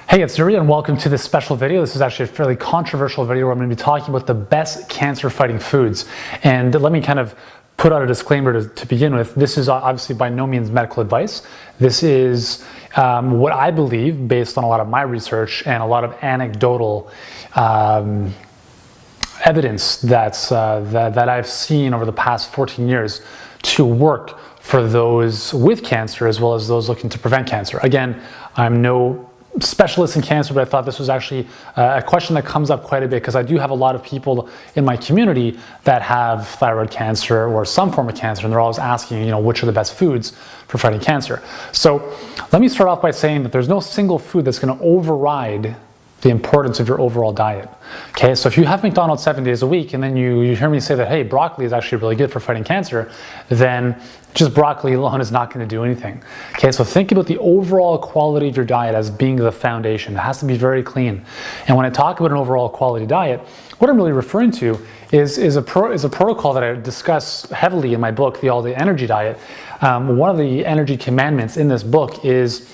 Hey, it's Nuri and welcome to this special video. This is actually a fairly controversial video where I'm going to be talking about the best cancer-fighting foods. And let me kind of put out a disclaimer to begin with. This is obviously by no means medical advice. This is what I believe based on a lot of my research and a lot of anecdotal evidence that I've seen over the past 14 years to work for those with cancer as well as those looking to prevent cancer. Again, I'm no specialist in cancer, but I thought this was actually a question that comes up quite a bit because I do have a lot of people in my community that have thyroid cancer or some form of cancer, and they're always asking, which are the best foods for fighting cancer. So let me start off by saying that there's no single food that's going to override the importance of your overall diet. Okay, so if you have McDonald's 7 days a week and then you hear me say that, hey, broccoli is actually really good for fighting cancer, then just broccoli alone is not going to do anything. Okay, so think about the overall quality of your diet as being the foundation. It has to be very clean. And when I talk about an overall quality diet, what I'm really referring to is a protocol that I discuss heavily in my book, The All Day Energy Diet. One of the energy commandments in this book is,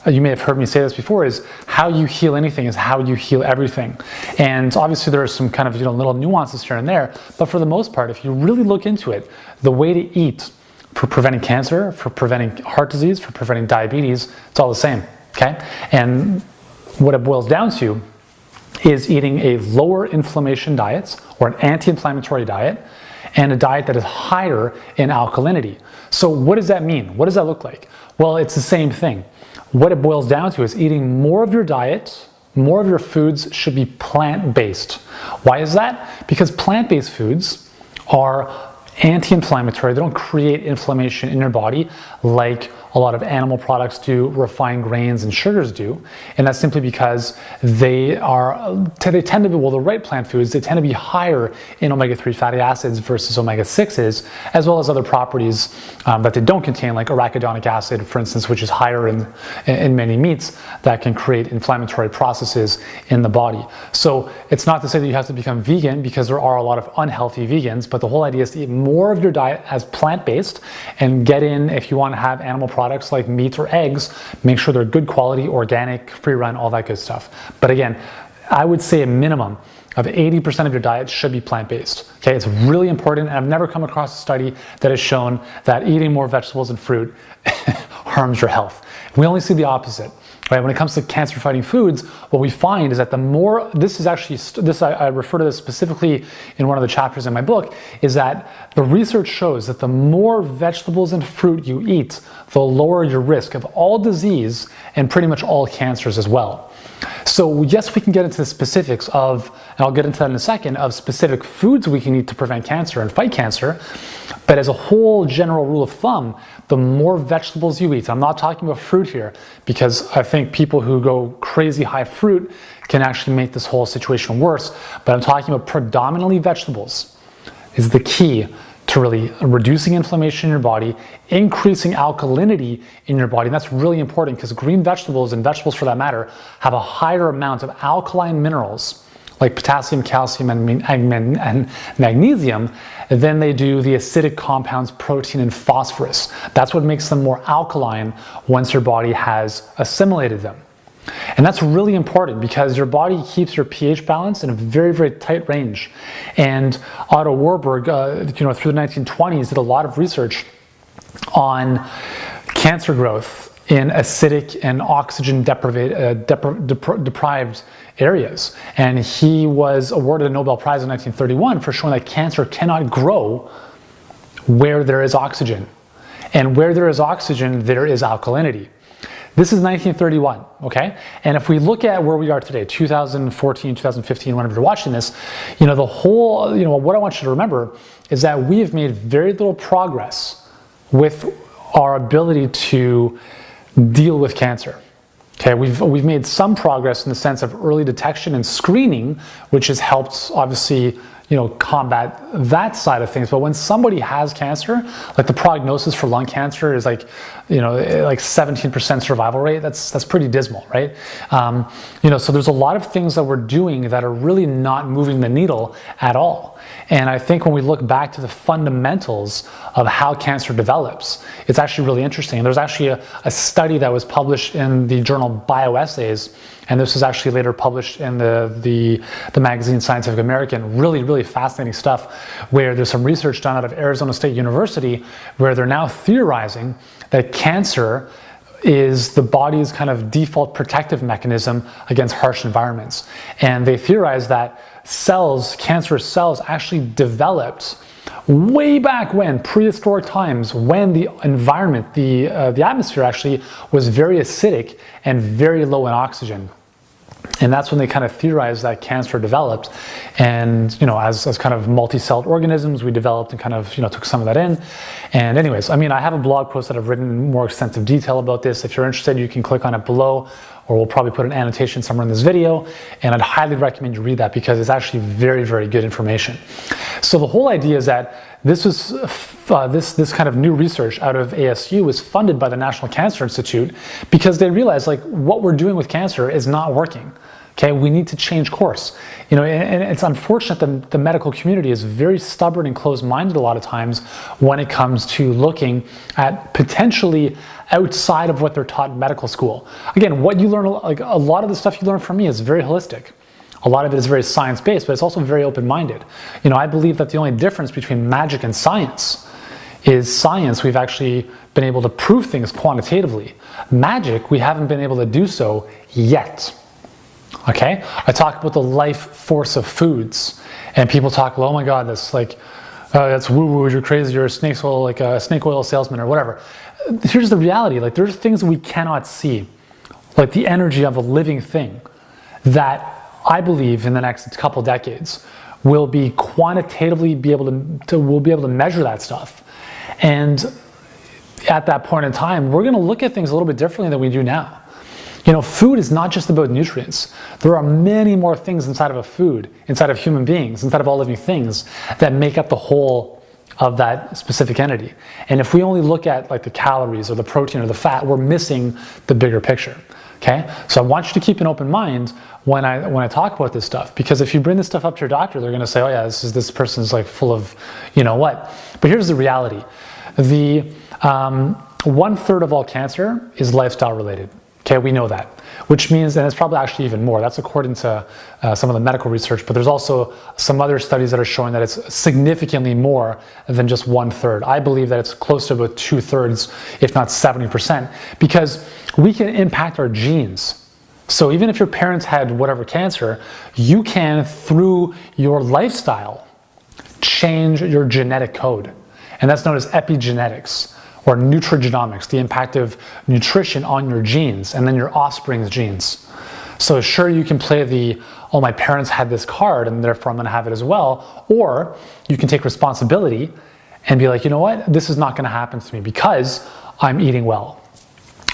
you may have heard me say this before, is how you heal anything is how you heal everything. And obviously there are some kind of little nuances here and there, but for the most part, if you really look into it, the way to eat for preventing cancer, for preventing heart disease, for preventing diabetes, it's all the same, okay? And what it boils down to is eating a lower inflammation diet or an anti-inflammatory diet and a diet that is higher in alkalinity. So what does that mean? What does that look like? Well, it's the same thing. What it boils down to is eating more of your diet, more of your foods should be plant-based. Why is that? Because plant-based foods are anti-inflammatory. They don't create inflammation in your body like a lot of animal products do, refined grains and sugars do. And that's simply because they tend to be, well, the right plant foods, they tend to be higher in omega-3 fatty acids versus omega-6s, as well as other properties that they don't contain, like arachidonic acid, for instance, which is higher in many meats that can create inflammatory processes in the body. So it's not to say that you have to become vegan, because there are a lot of unhealthy vegans, but the whole idea is to eat more of your diet as plant-based and get in, if you want to have animal products like meat or eggs, make sure they're good quality, organic, free run, all that good stuff. But again, I would say a minimum of 80% of your diet should be plant-based. Okay, it's really important, and I've never come across a study that has shown that eating more vegetables and fruit harms your health. We only see the opposite. Right? When it comes to cancer-fighting foods, what we find is that the more, I refer to this specifically in one of the chapters in my book, is that the research shows that the more vegetables and fruit you eat, the lower your risk of all disease and pretty much all cancers as well. So yes, we can get into the specifics of, and I'll get into that in a second, of specific foods we can eat to prevent cancer and fight cancer. But as a whole general rule of thumb, the more vegetables you eat, I'm not talking about fruit here, because I think people who go crazy high fruit can actually make this whole situation worse, but I'm talking about predominantly vegetables is the key to really reducing inflammation in your body, increasing alkalinity in your body. And that's really important because green vegetables, and vegetables for that matter, have a higher amount of alkaline minerals like potassium, calcium, and magnesium than they do the acidic compounds protein and phosphorus. That's what makes them more alkaline once your body has assimilated them. And that's really important because your body keeps your pH balance in a very, very tight range. And Otto Warburg, through the 1920s, did a lot of research on cancer growth in acidic and oxygen deprived areas. And he was awarded a Nobel Prize in 1931 for showing that cancer cannot grow where there is oxygen. And where there is oxygen, there is alkalinity. This is 1931, okay? And if we look at where we are today, 2014, 2015, whenever you're watching this, what I want you to remember is that we have made very little progress with our ability to deal with cancer. Okay, we've made some progress in the sense of early detection and screening, which has helped obviously combat that side of things. But when somebody has cancer, like the prognosis for lung cancer is like 17% survival rate. That's pretty dismal, right? So there's a lot of things that we're doing that are really not moving the needle at all. And I think when we look back to the fundamentals of how cancer develops, it's actually really interesting. There's actually a study that was published in the journal Bioessays, and this was actually later published in the magazine Scientific American. Really, really fascinating stuff, where there's some research done out of Arizona State University where they're now theorizing that cancer is the body's kind of default protective mechanism against harsh environments. And they theorize that cancerous cells actually developed way back when, prehistoric times, when the environment, the atmosphere actually was very acidic and very low in oxygen. And that's when they kind of theorized that cancer developed. And, as kind of multi-celled organisms, we developed and kind of, took some of that in. And anyways, I have a blog post that I've written in more extensive detail about this. If you're interested, you can click on it below, or we'll probably put an annotation somewhere in this video. And I'd highly recommend you read that because it's actually very, very good information. So the whole idea is that this kind of new research out of ASU was funded by the National Cancer Institute because they realized what we're doing with cancer is not working. Okay, we need to change course. And it's unfortunate that the medical community is very stubborn and closed-minded a lot of times when it comes to looking at potentially outside of what they're taught in medical school. Again, what you learn, a lot of the stuff you learn from me is very holistic. A lot of it is very science-based, but it's also very open-minded. I believe that the only difference between magic and science is science, we've actually been able to prove things quantitatively. Magic, we haven't been able to do so yet. Okay? I talk about the life force of foods, and people talk, well, oh my God, that's that's woo-woo, you're crazy, you're a snake oil salesman or whatever. Here's the reality, there's things we cannot see, like the energy of a living thing, that I believe in the next couple decades will be quantitatively we'll be able to measure that stuff. And at that point in time, we're going to look at things a little bit differently than we do now. Food is not just about nutrients. There are many more things inside of a food, inside of human beings, inside of all living things that make up the whole of that specific entity. And if we only look at the calories or the protein or the fat, we're missing the bigger picture. Okay? So I want you to keep an open mind when I talk about this stuff, because if you bring this stuff up to your doctor, they're going to say, oh yeah, this person's full of what. But here's the reality. The 1/3 of all cancer is lifestyle related. Okay, we know that, which means, and it's probably actually even more, that's according to some of the medical research, but there's also some other studies that are showing that it's significantly more than just 1/3. I believe that it's close to about 2/3, if not 70%, because we can impact our genes. So even if your parents had whatever cancer, you can, through your lifestyle, change your genetic code. And that's known as epigenetics, or nutrigenomics, the impact of nutrition on your genes and then your offspring's genes. So sure, you can play oh, my parents had this card and therefore I'm going to have it as well, or you can take responsibility and be like, you know what, this is not going to happen to me because I'm eating well.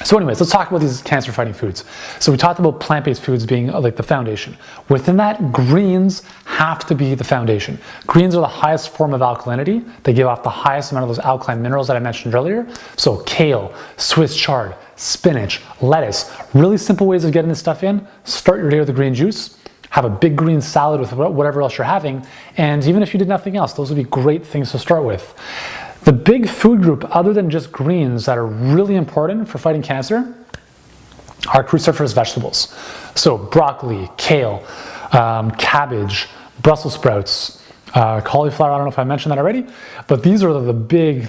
So anyways, let's talk about these cancer-fighting foods. So we talked about plant-based foods being the foundation. Within that, greens have to be the foundation. Greens are the highest form of alkalinity. They give off the highest amount of those alkaline minerals that I mentioned earlier. So kale, Swiss chard, spinach, lettuce. Really simple ways of getting this stuff in. Start your day with a green juice. Have a big green salad with whatever else you're having. And even if you did nothing else, those would be great things to start with. The big food group, other than just greens, that are really important for fighting cancer are cruciferous vegetables. So broccoli, kale, cabbage, Brussels sprouts, cauliflower. I don't know if I mentioned that already, but these are the big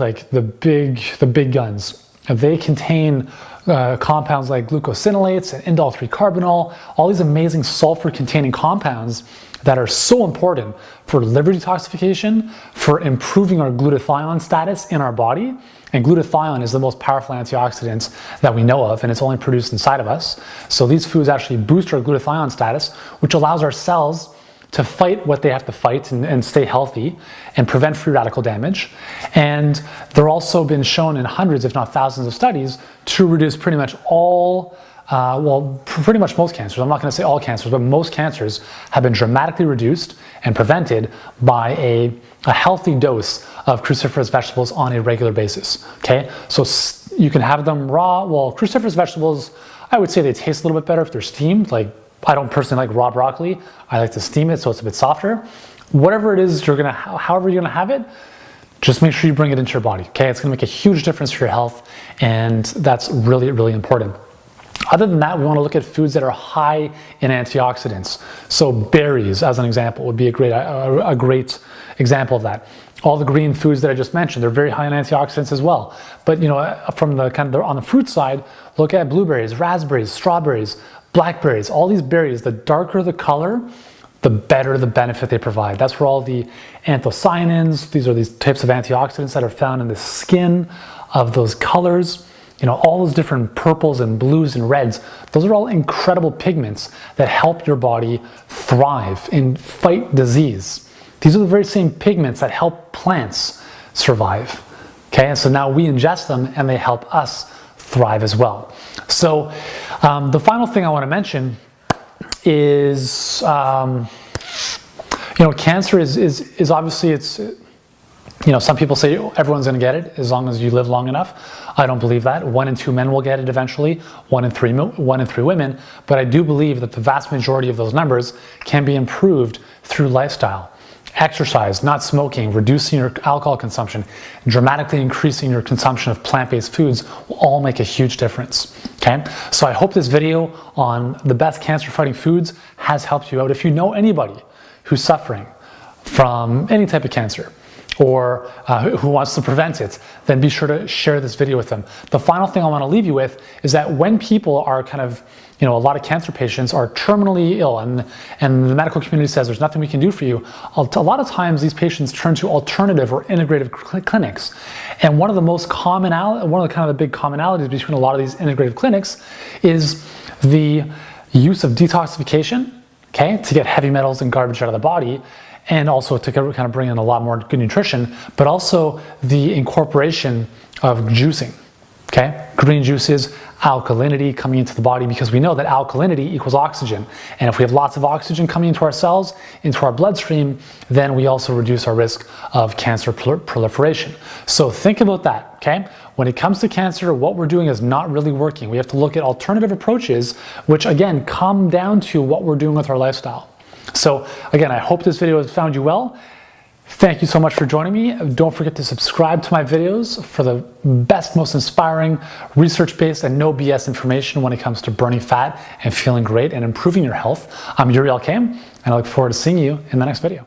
guns. They contain compounds like glucosinolates and indole-3 carbinol, all these amazing sulfur-containing compounds that are so important for liver detoxification, for improving our glutathione status in our body. And glutathione is the most powerful antioxidant that we know of, and it's only produced inside of us. So these foods actually boost our glutathione status, which allows our cells to fight what they have to fight and stay healthy and prevent free radical damage. And they're also been shown in hundreds, if not thousands of studies to reduce pretty much all well, pretty much most cancers, I'm not going to say all cancers, but most cancers have been dramatically reduced and prevented by a healthy dose of cruciferous vegetables on a regular basis, okay? So you can have them raw. Well, cruciferous vegetables, I would say they taste a little bit better if they're steamed. Like, I don't personally like raw broccoli. I like to steam it so it's a bit softer. Whatever it is however you're gonna have it, just make sure you bring it into your body, okay? It's gonna make a huge difference for your health, and that's really, really important. Other than that, we want to look at foods that are high in antioxidants. So berries, as an example, would be a great example of that. All the green foods that I just mentioned, they're very high in antioxidants as well. But from the on the fruit side, look at blueberries, raspberries, strawberries, blackberries. All these berries, the darker the color, the better the benefit they provide. That's where all the anthocyanins, these are these types of antioxidants that are found in the skin of those colors. All those different purples and blues and reds, those are all incredible pigments that help your body thrive and fight disease. These are the very same pigments that help plants survive. Okay, and so now we ingest them and they help us thrive as well. So the final thing I want to mention is, cancer is obviously, some people say everyone's going to get it as long as you live long enough. I don't believe that. 1 in 2 men will get it eventually, 1 in 3 women, but I do believe that the vast majority of those numbers can be improved through lifestyle. Exercise, not smoking, reducing your alcohol consumption, dramatically increasing your consumption of plant-based foods will all make a huge difference, okay? So I hope this video on the best cancer-fighting foods has helped you out. If you know anybody who's suffering from any type of cancer, or who wants to prevent it, then be sure to share this video with them. The final thing I want to leave you with is that when people are a lot of cancer patients are terminally ill and the medical community says there's nothing we can do for you, a lot of times these patients turn to alternative or integrative clinics. And one of the big commonalities between a lot of these integrative clinics is the use of detoxification, okay, to get heavy metals and garbage out of the body, and also to kind of bring in a lot more good nutrition, but also the incorporation of juicing, okay? Green juices, alkalinity coming into the body, because we know that alkalinity equals oxygen. And if we have lots of oxygen coming into our cells, into our bloodstream, then we also reduce our risk of cancer proliferation. So think about that, okay? When it comes to cancer, what we're doing is not really working. We have to look at alternative approaches, which again, come down to what we're doing with our lifestyle. So again, I hope this video has found you well. Thank you so much for joining me. Don't forget to subscribe to my videos for the best, most inspiring, research-based and no BS information when it comes to burning fat and feeling great and improving your health. I'm Uriel Kaim, and I look forward to seeing you in the next video.